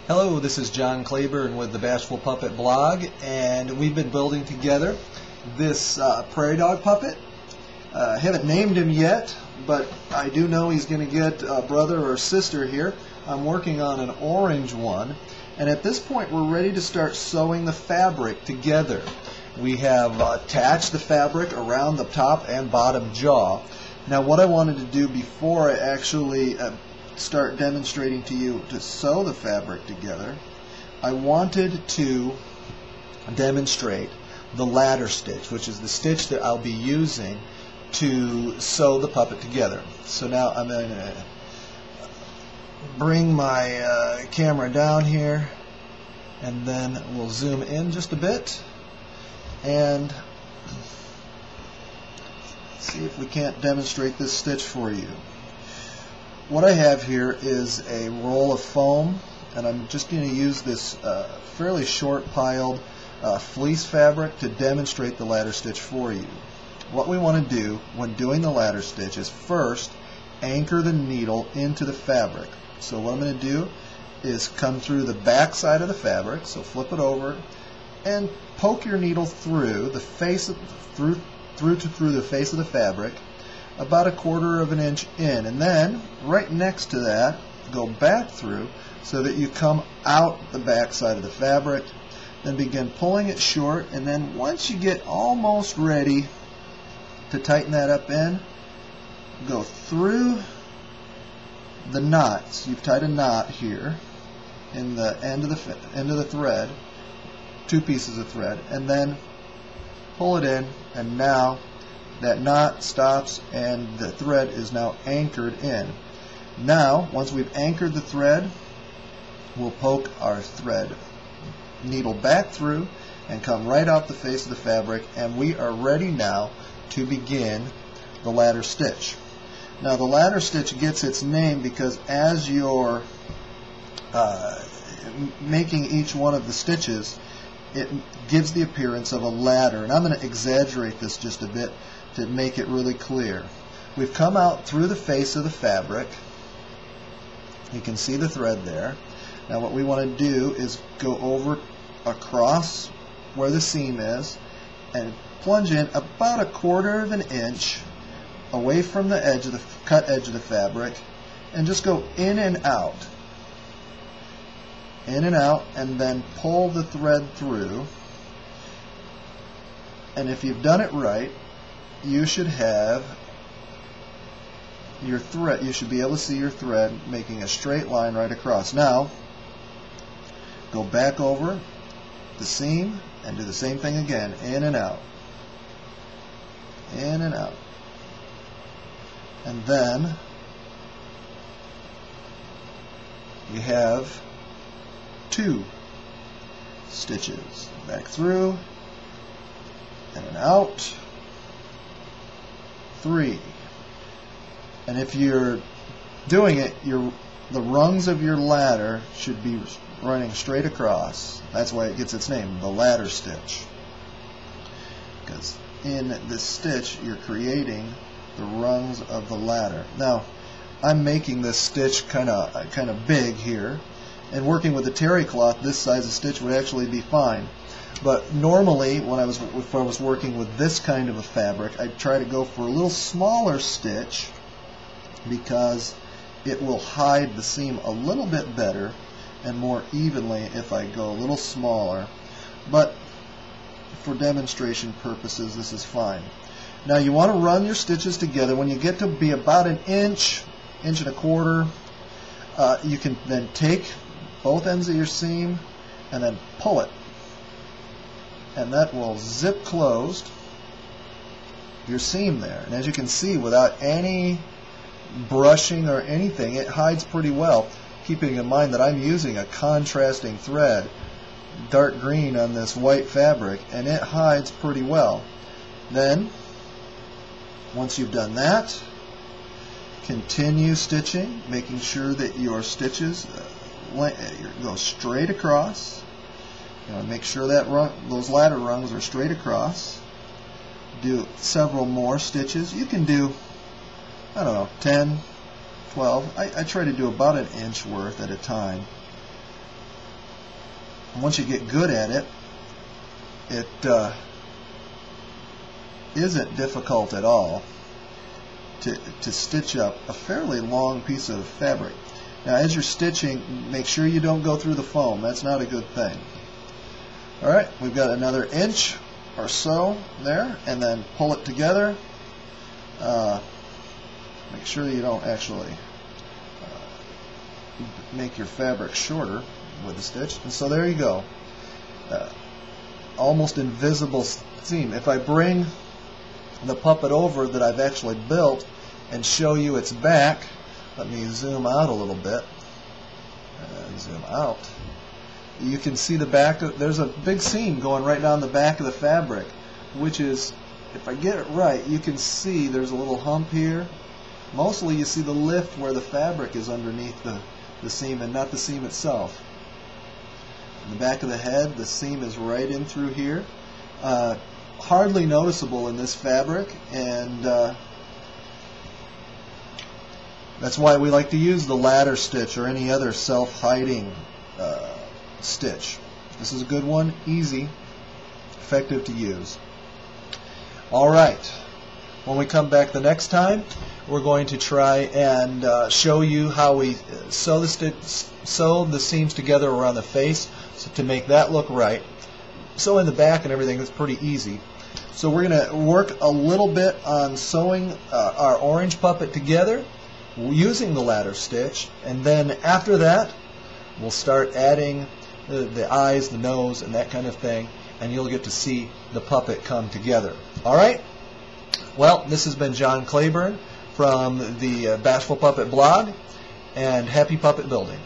Hello, this is John Claiborne with the Bashful Puppet blog, and we've been building together this prairie dog puppet. I haven't named him yet, but I do know he's going to get a brother or sister here. I'm working on an orange one, and at this point we're ready to start sewing the fabric together. We have attached the fabric around the top and bottom jaw. Now what I wanted to do before I actually start demonstrating to you to sew the fabric together, I wanted to demonstrate the ladder stitch, which is the stitch that I'll be using to sew the puppet together. So now I'm going to bring my camera down here, and then we'll zoom in just a bit and see if we can't demonstrate this stitch for you. What I have here is a roll of foam, and I'm just going to use this fairly short piled fleece fabric to demonstrate the ladder stitch for you. What we want to do when doing the ladder stitch is first anchor the needle into the fabric. So what I'm going to do is come through the back side of the fabric, so flip it over and poke your needle through the face through the face of the fabric about 1/4 of an inch in, and then right next to that go back through so that you come out the back side of the fabric. Then begin pulling it short, and then once you get almost ready to tighten that up in, go through the knots. You've tied a knot here in the end of the thread, 2 pieces of thread, and then pull it in, and now that knot stops and the thread is now anchored in. Now, once we've anchored the thread, we'll poke our thread needle back through and come right out the face of the fabric, and we are ready now to begin the ladder stitch. Now the ladder stitch gets its name because as you're making each one of the stitches, it gives the appearance of a ladder, and I'm going to exaggerate this just a bit to make it really clear. We've come out through the face of the fabric. You can see the thread there. Now what we want to do is go over across where the seam is and plunge in about 1/4 of an inch away from the edge of the cut edge of the fabric, and just go in and out, and then pull the thread through. And if you've done it right, you should have your thread, you should be able to see your thread making a straight line right across. Now go back over the seam and do the same thing again, in and out, in and out, and then you have 2 stitches, back through, in and out, 3. And if you're doing it, the rungs of your ladder should be running straight across. That's why it gets its name, the ladder stitch. Because in this stitch, you're creating the rungs of the ladder. Now, I'm making this stitch kind of big here, and working with the terry cloth, this size of stitch would actually be fine. But normally, if I was working with this kind of a fabric, I'd try to go for a little smaller stitch because it will hide the seam a little bit better and more evenly if I go a little smaller. But for demonstration purposes, this is fine. Now you want to run your stitches together. When you get to be about 1 inch, 1.25 inches, you can then take both ends of your seam and then pull it, and that will zip closed your seam there. And as you can see, without any brushing or anything, it hides pretty well, keeping in mind that I'm using a contrasting thread, dark green on this white fabric, and it hides pretty well. Then once you've done that, continue stitching, making sure that your stitches go straight across. Make sure that those ladder rungs are straight across. Do several more stitches. You can do, I don't know, 10, 12. I try to do about 1 inch worth at a time. And once you get good at it, it isn't difficult at all to stitch up a fairly long piece of fabric. Now as you're stitching, make sure you don't go through the foam. That's not a good thing. Alright, we've got another inch or so there, and then pull it together. Make sure you don't actually make your fabric shorter with the stitch. And so there you go. Almost invisible seam. If I bring the puppet over that I've actually built and show you its back, let me zoom out a little bit. Zoom out. You can see the back. There's a big seam going right down the back of the fabric, which is, if I get it right, you can see there's a little hump here. Mostly you see the lift where the fabric is underneath the seam and not the seam itself. In the back of the head, the seam is right in through here. Hardly noticeable in this fabric, and that's why we like to use the ladder stitch or any other self-hiding stitch. This is a good one, easy, effective to use. Alright, when we come back the next time, we're going to try and show you how we sew the seams together around the face to make that look right. Sewing the back and everything is pretty easy. So we're going to work a little bit on sewing our orange puppet together using the ladder stitch, and then after that we'll start adding the eyes, the nose, and that kind of thing, and you'll get to see the puppet come together. Alright? Well, this has been John Claiborne from the Bashful Puppet blog, and happy puppet building.